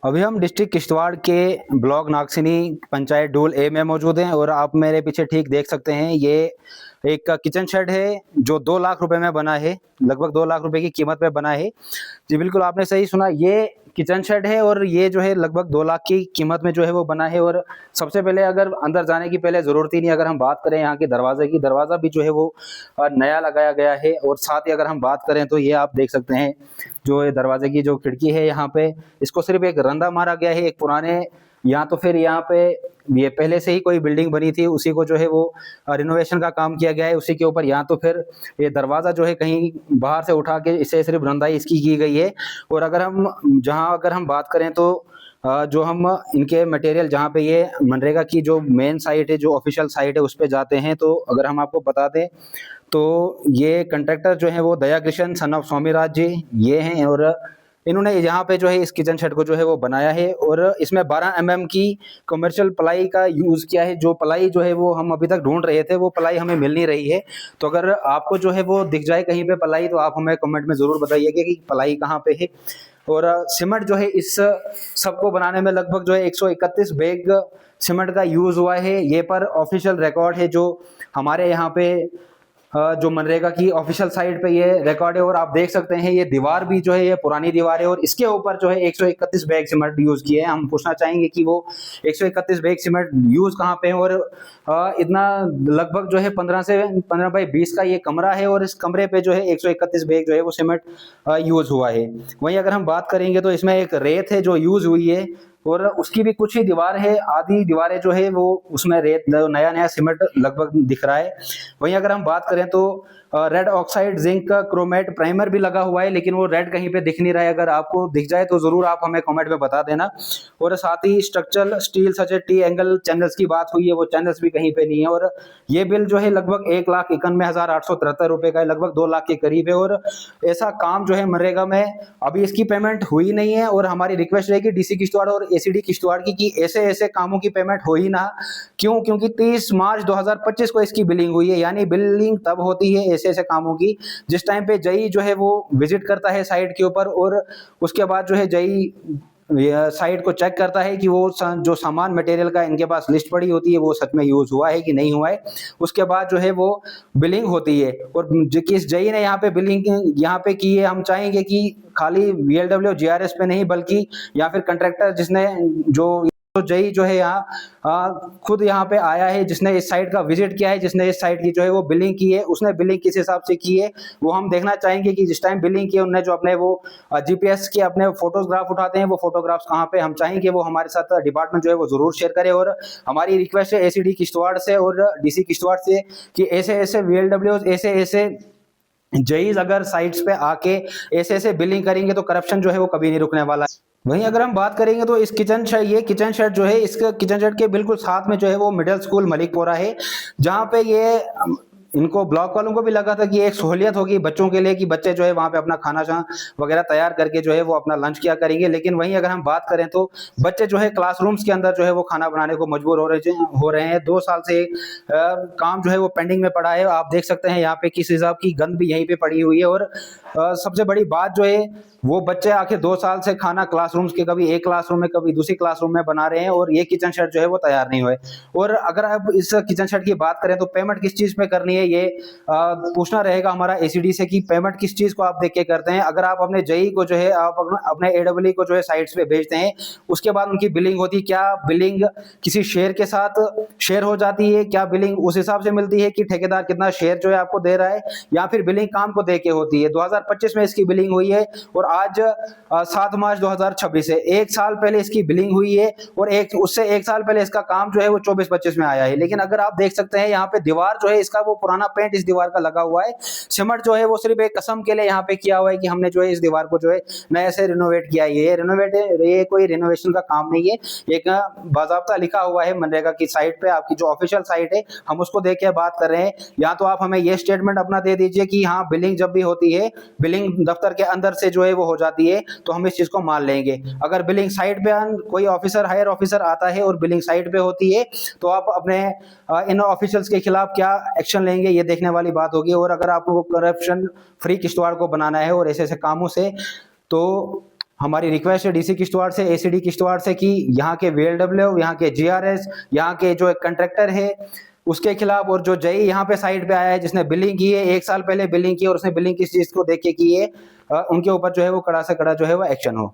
अभी हम डिस्ट्रिक्ट किश्तवाड़ के ब्लॉक नागसिनी पंचायत डोल ए में मौजूद हैं और आप मेरे पीछे ठीक देख सकते हैं, ये एक किचन शेड है जो 2 लाख रुपए में बना है। लगभग 2 लाख रुपए की कीमत पे बना है। जी बिल्कुल, आपने सही सुना, ये किचन शेड है और ये जो है लगभग 2 लाख की कीमत में जो है वो बना है। और सबसे पहले अगर अंदर जाने की पहले ज़रूरत ही नहीं, अगर हम बात करें यहाँ के दरवाजे की, दरवाज़ा भी जो है वो नया लगाया गया है। और साथ ही अगर हम बात करें तो ये आप देख सकते हैं, जो ये दरवाजे की जो खिड़की है यहाँ पे, इसको सिर्फ एक रंधा मारा गया है। एक पुराने या तो फिर यहाँ पे ये पहले से ही कोई बिल्डिंग बनी थी, उसी को जो है वो रिनोवेशन का काम किया गया है उसी के ऊपर, या तो फिर ये दरवाज़ा जो है कहीं बाहर से उठा के इसे सिर्फ रंधाई इसकी की गई है। और अगर हम बात करें तो जो हम इनके मटेरियल जहाँ पे ये मनरेगा की जो मेन साइट है, जो ऑफिशियल साइट है, उस पे जाते हैं तो अगर हम आपको बता दें तो ये कंट्रैक्टर जो है वो दया कृष्ण सन ऑफ स्वामीराज जी ये हैं। और इन्होंने यहाँ पे जो है इस किचन शेड को जो है वो बनाया है और इसमें 12 mm की कमर्शियल प्लाई का यूज़ किया है। जो प्लाई जो है वो हम अभी तक ढूंढ रहे थे, वो प्लाई हमें मिल नहीं रही है। तो अगर आपको जो है वो दिख जाए कहीं पे प्लाई तो आप हमें कमेंट में ज़रूर बताइएगा कि प्लाई कहाँ पे है। और सीमेंट जो है इस सबको बनाने में लगभग जो है 131 बैग सीमेंट का यूज़ हुआ है। ये पर ऑफिशियल रिकॉर्ड है जो हमारे यहाँ पे जो मनरेगा की ऑफिशियल साइट पे ये रिकॉर्ड है। और आप देख सकते हैं ये दीवार भी जो है ये पुरानी दीवार है और इसके ऊपर जो है 131 बैग सीमेंट यूज किए हैं। हम पूछना चाहेंगे कि वो 131 बैग सीमेंट यूज कहाँ पे है। और इतना लगभग जो है 15 बाई 20 का ये कमरा है और इस कमरे पे जो है 131 बैग जो है वो सीमेंट यूज हुआ है। वहीं अगर हम बात करेंगे तो इसमें एक रेत है जो यूज हुई है और उसकी भी कुछ ही दीवार है, आधी दीवारें जो है वो उसमें रेत नया नया सीमेंट लगभग दिख रहा है। वहीं अगर हम बात करें तो रेड ऑक्साइड जिंक का क्रोमेट प्राइमर भी लगा हुआ है, लेकिन वो रेड कहीं पे दिख नहीं रहा है। अगर आपको दिख जाए तो जरूर आप हमें कमेंट में बता देना। और साथ ही स्ट्रक्चरल स्टील सचे टी एंगल चैनल्स की बात हुई है, वो चैनल्स भी कहीं पे नहीं है। और ये बिल जो है लगभग 1,91,873 रुपए का है, लगभग 2 लाख के करीब है। और ऐसा काम जो है मनरेगा में अभी इसकी पेमेंट हुई नहीं है और हमारी रिक्वेस्ट रहेगी डीसी किश्तवाड़ और एसीडी किश्तवाड़ की कि ऐसे ऐसे कामों की पेमेंट हो ही ना। क्यों? क्योंकि 30 मार्च 2025 को इसकी बिलिंग हुई है। यानी बिलिंग तब होती है ऐसे ऐसे कामों की जिस टाइम पे जई जो है वो विजिट करता है साइट के ऊपर और उसके बाद जो है जई साइट को चेक करता है कि वो जो सामान मटेरियल का इनके पास लिस्ट पड़ी होती है वो सच में यूज हुआ है कि नहीं हुआ है। उसके बाद जो है वो बिलिंग होती है। और किस जई ने यहाँ पे बिलिंग यहाँ पे की है, हम चाहेंगे कि खाली VLW GRS पे नहीं बल्कि या फिर कंट्रैक्टर जिसने जो जई जो है यहाँ खुद यहाँ पे आया है, जिसने इस साइट का विजिट किया है, जिसने इस साइट की जो है वो बिलिंग की है, उसने बिलिंग किस हिसाब से की है वो हम देखना चाहेंगे। कि जिस टाइम बिलिंग की उन्होंने जो अपने वो GPS के अपने फोटोग्राफ उठाते हैं वो फोटोग्राफ्स कहाँ पे, हम चाहेंगे वो हमारे साथ डिपार्टमेंट जो है वो जरूर शेयर करे। और हमारी रिक्वेस्ट है ACD किश्तवाड़ से और DC किश्तवाड़ से कि ऐसे ऐसे VLW ऐसे ऐसे जईज अगर साइट्स पे आके ऐसे ऐसे बिलिंग करेंगे तो करप्शन जो है वो कभी नहीं रुकने वाला है। वहीं अगर हम बात करेंगे तो इस ये किचन शेड जो है, इसके किचन शेड के बिल्कुल साथ में जो है वो मिडिल स्कूल मलिकपुरा है, जहाँ पे ये इनको ब्लॉक वालों को भी लगा था कि एक सहूलियत होगी बच्चों के लिए कि बच्चे जो है वहाँ पे अपना खाना वगैरह तैयार करके जो है वो अपना लंच किया करेंगे। लेकिन वहीं अगर हम बात करें तो बच्चे जो है क्लासरूम्स के अंदर जो है वो खाना बनाने को मजबूर हो रहे हैं। 2 साल से काम जो है वो पेंडिंग में पड़ा है। आप देख सकते हैं यहाँ पे किस हिसाब की गंद भी यहीं पे पड़ी हुई है। और सबसे बड़ी बात जो है वो बच्चे आखिर 2 साल से खाना क्लासरूम्स के कभी एक क्लासरूम में कभी दूसरी क्लासरूम में बना रहे हैं और ये किचन शेड जो है वो तैयार नहीं हुए। और अगर आप इस किचन शेड की बात करें तो पेमेंट किस चीज पे करनी है, ये पूछना रहेगा हमारा ACD से कि पेमेंट किस चीज को आप देख के करते हैं। अगर आप अपने जई को जो है आप अपने AEE को जो है साइट्स पे भेजते हैं, उसके बाद उनकी बिलिंग होती है, क्या बिलिंग किसी शेयर के साथ शेयर हो जाती है, क्या बिलिंग उस हिसाब से मिलती है कि ठेकेदार कितना शेयर जो है आपको दे रहा है, या फिर बिलिंग काम को देके होती है। 2025 में इसकी बिलिंग हुई है और आज 7 मार्च 2026 है, 1 साल पहले इसकी बिलिंग हुई है और उससे 1 साल पहले इसका काम जो है वो 24-25 में आया है। लेकिन अगर आप देख सकते हैं यहाँ पे दीवार जो है इसका वो पुराना पेंट इस दीवार का लगा हुआ है। सीमेंट जो है वो सिर्फ एक कसम के लिए यहाँ पे किया हुआ है कि हमने जो है इस दीवार को जो है नए से रिनोवेट किया है। ये कोई रिनोवेशन का काम नहीं है, एक बाज़ाब्ता लिखा हुआ है मनरेगा की साइट पे, आपकी जो ऑफिशियल साइट है हम उसको देख के बात कर रहे हैं। या तो आप हमें ये स्टेटमेंट अपना दे दीजिए कि हाँ बिलिंग जब भी होती है बिलिंग दफ्तर के अंदर से जो है वो हो जाती है तो हम इस चीज को मान लेंगे। अगर बिलिंग साइट पे कोई ऑफिसर हायर ऑफिसर आता है और बिलिंग साइट पे होती है तो आप अपने इन ऑफिशियल्स के खिलाफ क्या एक्शन लेंगे ये देखने वाली बात होगी। और अगर आपको करप्शन फ्री किश्तवाड़ को बनाना है और ऐसे ऐसे कामों से, तो हमारी रिक्वेस्ट है डीसी किश्तवाड़ से, एसीडी किश्तवाड़ से कि यहाँ के वीएलडब्ल्यू, यहाँ के जीआरएस, यहाँ के जो एक कंट्रैक्टर है उसके खिलाफ, और जो जई यहाँ पे साइट पे आया है जिसने बिलिंग की है 1 साल पहले बिलिंग की और उसने बिलिंग किस चीज को देख के की है, उनके ऊपर जो है वो कड़ा से कड़ा जो है वो एक्शन हो।